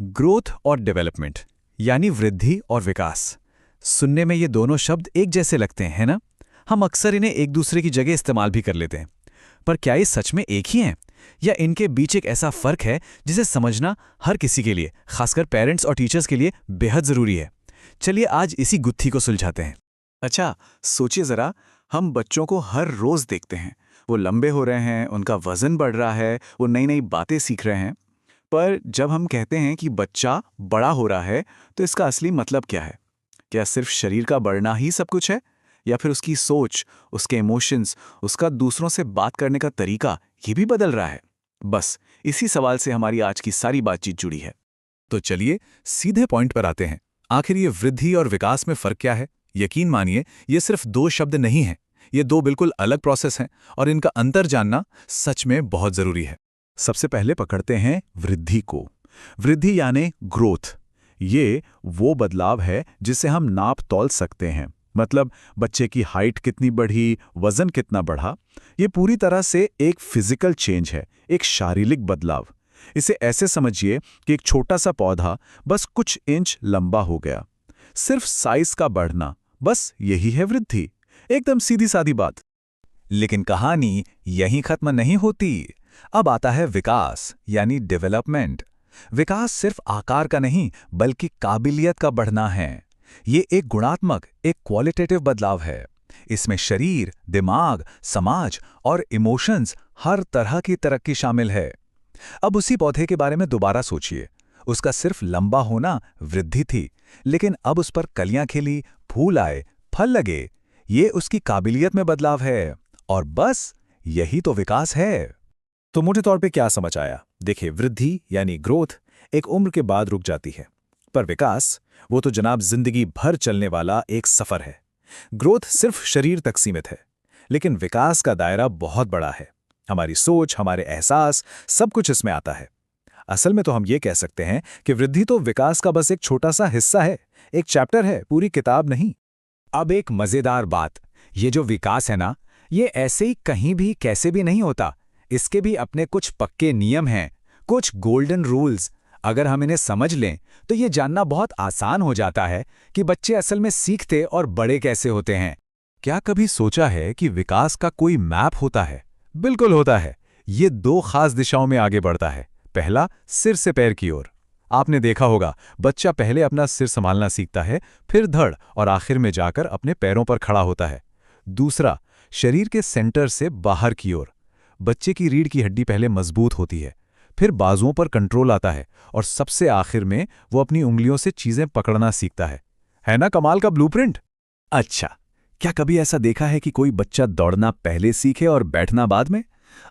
Growth और development यानी वृद्धि और विकास। सुनने में ये दोनों शब्द एक जैसे लगते हैं, है ना? हम अक्सर इन्हें एक दूसरे की जगह इस्तेमाल भी कर लेते हैं। पर क्या ये सच में एक ही हैं? या इनके बीच एक ऐसा फर्क है जिसे समझना हर किसी के लिए, खासकर पेरेंट्स और टीचर्स के लिए बेहद जरूरी है? चलिए आज इसी गुत्थी को सुलझाते हैं। अच्छा, सोचिए ज़रा, हम बच्चों को हर रोज़ देखते हैं। वो लंबे हो रहे हैं, उनका वज़न बढ़ रहा है, वो नई-नई बातें सीख रहे हैं। पर जब हम कहते हैं कि बच्चा बड़ा हो रहा है, तो इसका असली मतलब क्या है? क्या सिर्फ शरीर का बढ़ना ही सब कुछ है? या फिर उसकी सोच, उसके इमोशंस, उसका दूसरों से बात करने का तरीका, ये भी बदल रहा है? बस, इसी सवाल से हमारी आज की सारी बातचीत जुड़ी है। तो चलिए सीधे पॉइंट पर आते हैं। आखिर ये वृद्धि और विकास में फर्क क्या है? यकीन मानिए, ये सिर्फ दो शब्द नहीं हैं। ये दो बिल्कुल अलग प्रोसेस हैं और इनका अंतर जानना सच में बहुत जरूरी है। सबसे पहले पकड़ते हैं वृद्धि को। वृद्धि यानी ग्रोथ। ये वो बदलाव है जिसे हम नाप तौल सकते हैं। मतलब बच्चे की हाइट कितनी बढ़ी, वजन कितना बढ़ा। ये पूरी तरह से एक फिजिकल चेंज है, एक शारीरिक बदलाव। इसे ऐसे समझिए कि एक छोटा सा पौधा बस कुछ इंच लंबा हो गया। सिर्फ साइज का बढ़ना, बस यही है वृद्धि। एकदम सीधी सादी बात। लेकिन कहानी यहीं खत्म नहीं होती। अब आता है विकास यानी डेवलपमेंट। विकास सिर्फ आकार का नहीं बल्कि काबिलियत का बढ़ना है। ये एक गुणात्मक, एक क्वालिटेटिव बदलाव है। इसमें शरीर, दिमाग, समाज और इमोशंस, हर तरह की तरक्की शामिल है। अब उसी पौधे के बारे में दोबारा सोचिए। उसका सिर्फ लंबा होना वृद्धि थी, लेकिन अब उस पर कलियां खिली, फूल आए, फल लगे। ये उसकी काबिलियत में बदलाव है। और बस यही तो विकास है। तो मोटे तौर पे क्या समझ आया? देखिए, वृद्धि यानी ग्रोथ एक उम्र के बाद रुक जाती है, पर विकास वो तो जनाब जिंदगी भर चलने वाला एक सफर है। ग्रोथ सिर्फ शरीर तक सीमित है, लेकिन विकास का दायरा बहुत बड़ा है। हमारी सोच, हमारे एहसास, सब कुछ इसमें आता है। असल में तो हम ये कह सकते हैं कि वृद्धि तो विकास का बस एक छोटा सा हिस्सा है, एक चैप्टर है, पूरी किताब नहीं। अब एक मजेदार बात, ये जो विकास है ना, ये ऐसे ही कहीं भी कैसे भी नहीं होता। इसके भी अपने कुछ पक्के नियम हैं, कुछ गोल्डन रूल्स। अगर हम इन्हें समझ लें तो ये जानना बहुत आसान हो जाता है कि बच्चे असल में सीखते और बड़े कैसे होते हैं। क्या कभी सोचा है कि विकास का कोई मैप होता है? बिल्कुल होता है। ये दो खास दिशाओं में आगे बढ़ता है। पहला, सिर से पैर की ओर। आपने देखा होगा, बच्चा पहले अपना सिर संभालना सीखता है, फिर धड़ और आखिर में जाकर अपने पैरों पर खड़ा होता है। दूसरा, शरीर के सेंटर से बाहर की ओर। बच्चे की रीढ़ की हड्डी पहले मजबूत होती है, फिर बाजुओं पर कंट्रोल आता है और सबसे आखिर में वो अपनी उंगलियों से चीजें पकड़ना सीखता है ना कमाल का ब्लूप्रिंट? अच्छा, क्या कभी ऐसा देखा है कि कोई बच्चा दौड़ना पहले सीखे और बैठना बाद में?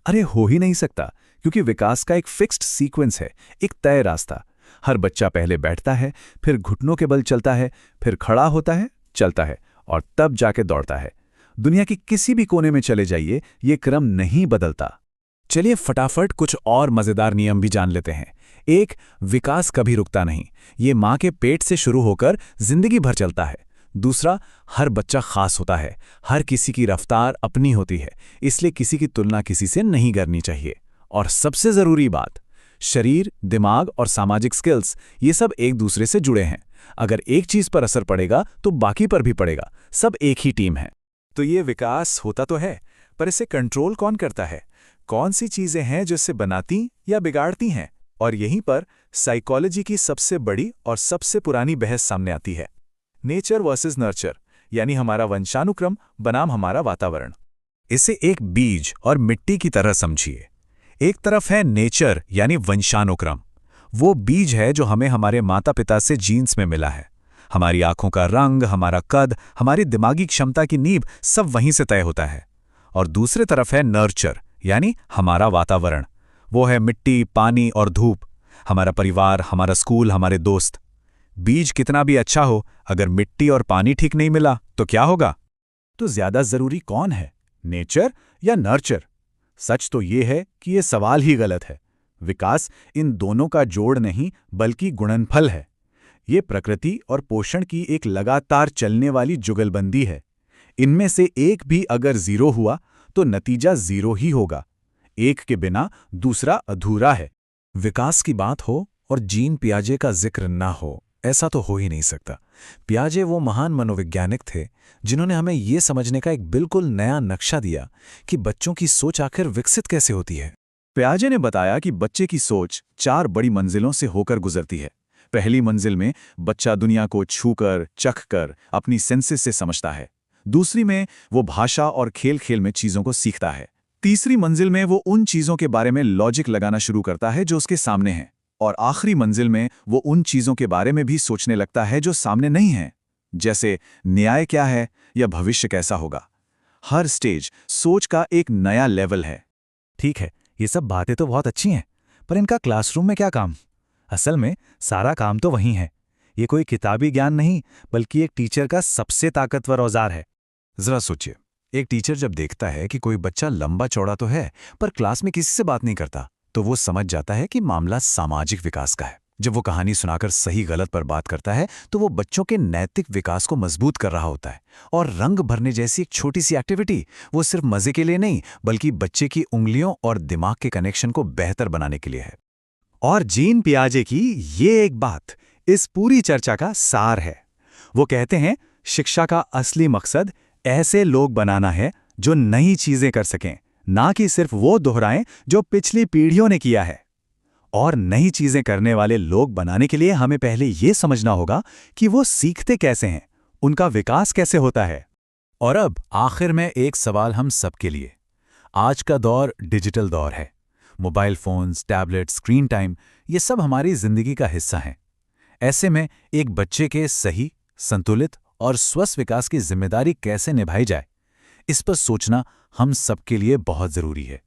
अरे हो ही नहीं सकता, क्योंकि विकास का एक फिक्स्ड सीक्वेंस है, एक तय रास्ता। हर बच्चा पहले बैठता है, फिर घुटनों के बल चलता है, फिर खड़ा होता है, चलता है और तब जाके दौड़ता है। दुनिया की किसी भी कोने में चले जाइए, ये क्रम नहीं बदलता। चलिए फटाफट कुछ और मजेदार नियम भी जान लेते हैं। एक, विकास कभी रुकता नहीं। ये माँ के पेट से शुरू होकर जिंदगी भर चलता है। दूसरा, हर बच्चा खास होता है, हर किसी की रफ्तार अपनी होती है, इसलिए किसी की तुलना किसी से नहीं करनी चाहिए। और सबसे जरूरी बात, शरीर, दिमाग और सामाजिक स्किल्स, ये सब एक दूसरे से जुड़े हैं। अगर एक चीज पर असर पड़ेगा तो बाकी पर भी पड़ेगा। सब एक ही टीम है। तो ये विकास होता तो है, पर इसे कंट्रोल कौन करता है? कौन सी चीजें हैं जो इसे बनाती या बिगाड़ती हैं? और यहीं पर साइकोलॉजी की सबसे बड़ी और सबसे पुरानी बहस सामने आती है। नेचर वर्सेस नर्चर, यानी हमारा वंशानुक्रम बनाम हमारा वातावरण। इसे एक बीज और मिट्टी की तरह समझिए। एक तरफ है नेचर यानी वंशानुक्रम। वो बीज है जो हमें हमारे माता पिता से जीन्स में मिला है। हमारी आंखों का रंग, हमारा कद, हमारी दिमागी क्षमता की नींव सब वहीं से तय होता है। और दूसरे तरफ है नर्चर यानी हमारा वातावरण। वो है मिट्टी, पानी और धूप, हमारा परिवार, हमारा स्कूल, हमारे दोस्त। बीज कितना भी अच्छा हो, अगर मिट्टी और पानी ठीक नहीं मिला तो क्या होगा? तो ज्यादा जरूरी कौन है, नेचर या नर्चर? सच तो ये है कि ये सवाल ही गलत है। विकास इन दोनों का जोड़ नहीं बल्कि गुणनफल है। ये प्रकृति और पोषण की एक लगातार चलने वाली जुगलबंदी है। इनमें से एक भी अगर जीरो हुआ तो नतीजा जीरो ही होगा। एक के बिना दूसरा अधूरा है। विकास की बात हो और जीन पियाजे का जिक्र ना हो, ऐसा तो हो ही नहीं सकता। पियाजे वो महान मनोवैज्ञानिक थे जिन्होंने हमें ये समझने का एक बिल्कुल नया नक्शा दिया कि बच्चों की सोच आखिर विकसित कैसे होती है। पियाजे ने बताया कि बच्चे की सोच 4 बड़ी मंजिलों से होकर गुजरती है। पहली मंजिल में बच्चा दुनिया को छूकर, चखकर, अपनी सेंसेस से समझता है। दूसरी में वो भाषा और खेल-खेल में चीज़ों को सीखता है। तीसरी मंजिल में वो उन चीज़ों के बारे में लॉजिक लगाना शुरू करता है जो उसके सामने हैं। और आखिरी मंजिल में वो उन चीज़ों के बारे में भी सोचने लगता है जो सामने नहीं हैं, जैसे न्याय क्या है या भविष्य कैसा होगा। हर स्टेज सोच का एक नया लेवल है। ठीक है, ये सब बातें तो बहुत अच्छी हैं, पर इनका क्लासरूम में क्या काम? असल में सारा काम तो वहीं है। ये कोई किताबी ज्ञान नहीं, बल्कि एक टीचर का सबसे ताकतवर औजार है। जरा सोचिए, एक टीचर जब देखता है कि कोई बच्चा लंबा चौड़ा तो है पर क्लास में किसी से बात नहीं करता, तो वो समझ जाता है कि मामला सामाजिक विकास का है। जब वो कहानी सुनाकर सही गलत पर बात करता है तो वो बच्चों के नैतिक विकास को मजबूत कर रहा होता है। और रंग भरने जैसी एक छोटी सी एक्टिविटी वो सिर्फ मजे के लिए नहीं, बल्कि बच्चे की उंगलियों और दिमाग के कनेक्शन को बेहतर बनाने के लिए है। और जीन पियाजे की ये एक बात इस पूरी चर्चा का सार है। वो कहते हैं, शिक्षा का असली मकसद ऐसे लोग बनाना है जो नई चीजें कर सकें, ना कि सिर्फ वो दोहराएं जो पिछली पीढ़ियों ने किया है। और नई चीजें करने वाले लोग बनाने के लिए हमें पहले ये समझना होगा कि वो सीखते कैसे हैं, उनका विकास कैसे होता है। और अब आखिर में एक सवाल हम सबके लिए। आज का दौर डिजिटल दौर है। Mobile phones, tablet, screen time, ये सब हमारी जिंदगी का हिस्सा हैं। ऐसे में एक बच्चे के सही, संतुलित और स्वस्थ विकास की जिम्मेदारी कैसे निभाई जाए, इस पर सोचना हम सबके लिए बहुत जरूरी है।